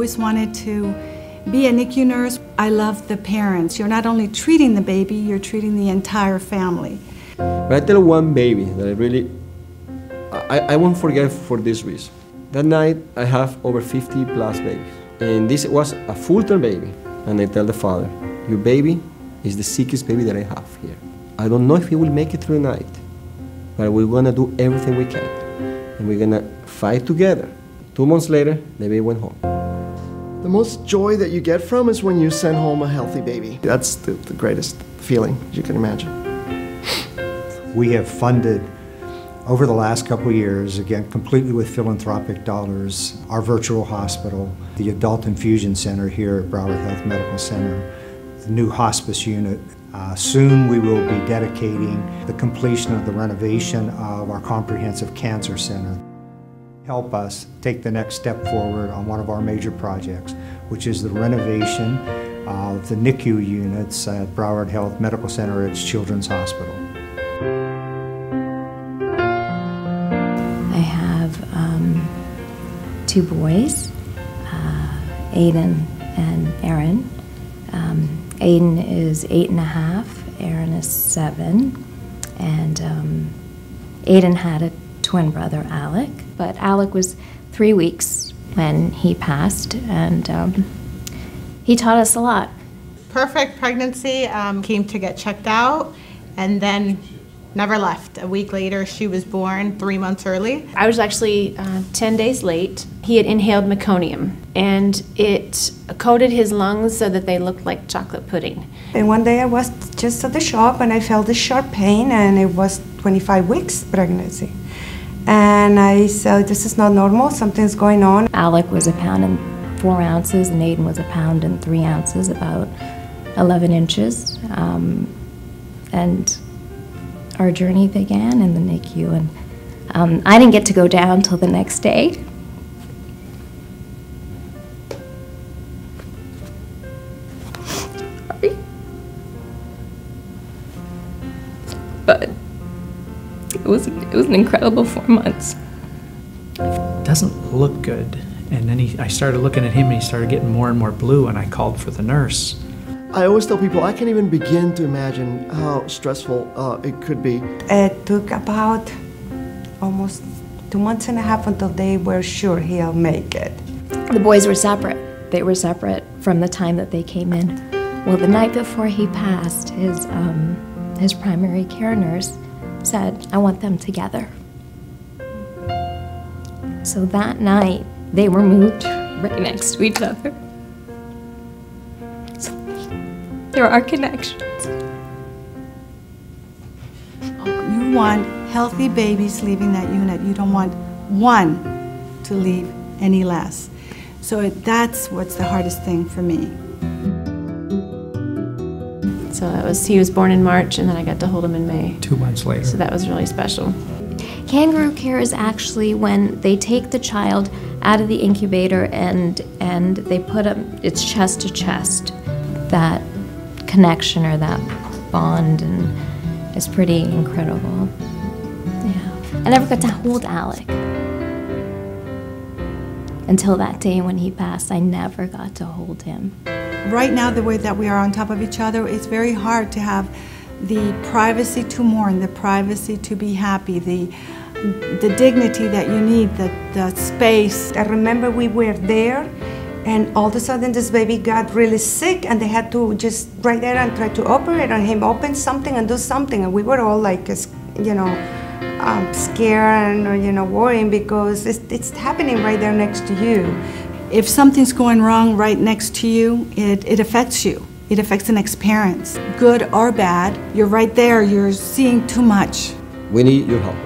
always wanted to be a NICU nurse. I love the parents. You're not only treating the baby, you're treating the entire family. But I tell one baby that I won't forget for this reason. That night, I have over 50 plus babies. And this was a full-term baby. And I tell the father, your baby is the sickest baby that I have here. I don't know if he will make it through the night, but we're gonna do everything we can. And we're gonna fight together. 2 months later, the baby went home. The most joy that you get from is when you send home a healthy baby. That's the greatest feeling you can imagine. We have funded, over the last couple of years, again, completely with philanthropic dollars, our virtual hospital, the adult infusion center here at Broward Health Medical Center, the new hospice unit. Soon we will be dedicating the completion of the renovation of our comprehensive cancer center. Help us take the next step forward on one of our major projects, which is the renovation of the NICU units at Broward Health Medical Center at its Children's Hospital. I have 2 boys, Aiden and Aaron. Aiden is 8.5, Aaron is 7, and Aiden had a twin brother, Alec, but Alec was 3 weeks when he passed, and he taught us a lot. Perfect pregnancy, came to get checked out, and then never left. A week later, she was born 3 months early. I was actually 10 days late. He had inhaled meconium, and it coated his lungs so that they looked like chocolate pudding. And one day I was just at the shop and I felt this sharp pain, and it was 25 weeks pregnancy. And I said, this is not normal, something's going on. Alec was 1 pound and 4 ounces, and Aiden was 1 pound and 3 ounces, about 11 inches. And our journey began in the NICU, and I didn't get to go down till the next day. Sorry. But it was an incredible 4 months. It doesn't look good. And then I started looking at him, and he started getting more and more blue, and I called for the nurse. I always tell people I can't even begin to imagine how stressful it could be. It took about almost 2.5 months until they were sure he'll make it. The boys were separate. They were separate from the time that they came in. Well, the night before he passed, his primary care nurse said, I want them together. So that night, they were moved right next to each other. So there are connections. You want healthy babies leaving that unit. You don't want one to leave any less. So that's what's the hardest thing for me. So he was born in March, and then I got to hold him in May. 2 months later. So that was really special. Kangaroo care is actually when they take the child out of the incubator and they put him, it's chest to chest. That connection or that bond and is pretty incredible. Yeah. I never got to hold Alec. Until that day when he passed, I never got to hold him. Right now, the way that we are on top of each other, it's very hard to have the privacy to mourn, the privacy to be happy, the dignity that you need, the space. I remember we were there, and all of a sudden this baby got really sick, and they had to just right there and try to operate on him, open something and do something, and we were all like, you know, scared and worrying because it's happening right there next to you. If something's going wrong right next to you, it affects you. It affects the next parents. Good or bad, you're right there, you're seeing too much. We need your help.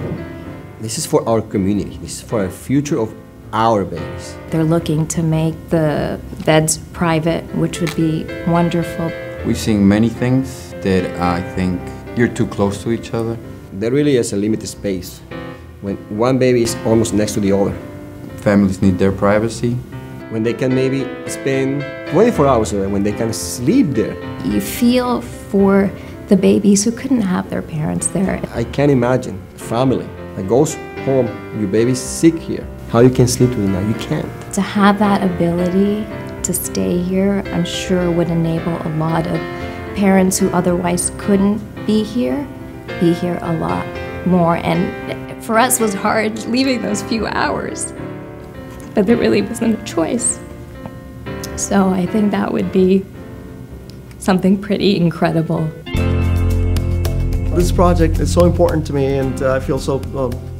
This is for our community. This is for the future of our babies. They're looking to make the beds private, which would be wonderful. We've seen many things that I think you're too close to each other. There really is a limited space when one baby is almost next to the other. Families need their privacy. When they can maybe spend 24 hours there, when they can sleep there. You feel for the babies who couldn't have their parents there. I can't imagine a family that goes home, your baby's sick here. How you can sleep through the night? You can't. to have that ability to stay here, I'm sure would enable a lot of parents who otherwise couldn't be here a lot more. And for us, it was hard leaving those few hours, but there really wasn't a choice. So I think that would be something pretty incredible. This project is so important to me, and I feel so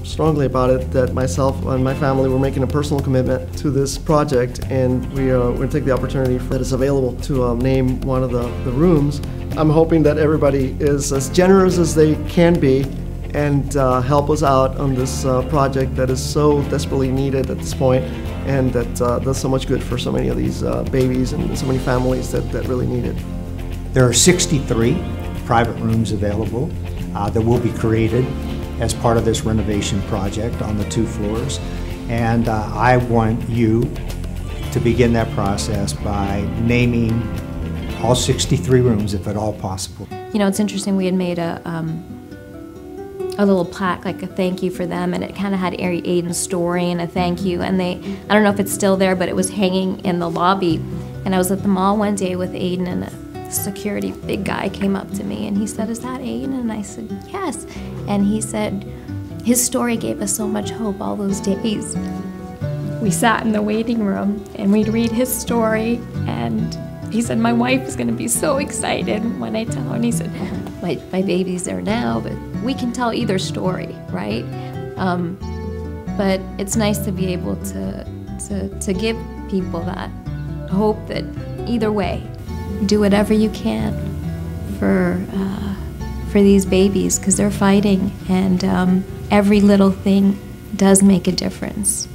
strongly about it that myself and my family were making a personal commitment to this project, and we're going to take the opportunity that is available to name one of the rooms. I'm hoping that everybody is as generous as they can be and help us out on this project that is so desperately needed at this point, and that does so much good for so many of these babies and so many families that really need it. There are 63 private rooms available that will be created as part of this renovation project on the 2 floors. And I want you to begin that process by naming all 63 rooms, if at all possible. You know, it's interesting, we had made a little plaque, like a thank you for them, and it kind of had Aiden's story and a thank you, and I don't know if it's still there, but it was hanging in the lobby. And I was at the mall one day with Aiden, and a security big guy came up to me and he said, "Is that Aiden?" And I said, "Yes." And he said, his story gave us so much hope all those days. We sat in the waiting room and we'd read his story, and he said, "My wife is going to be so excited when I tell her." And he said, my baby's there now, but we can tell either story, right? But it's nice to be able to give people that hope that either way, do whatever you can for these babies, because they're fighting, and every little thing does make a difference.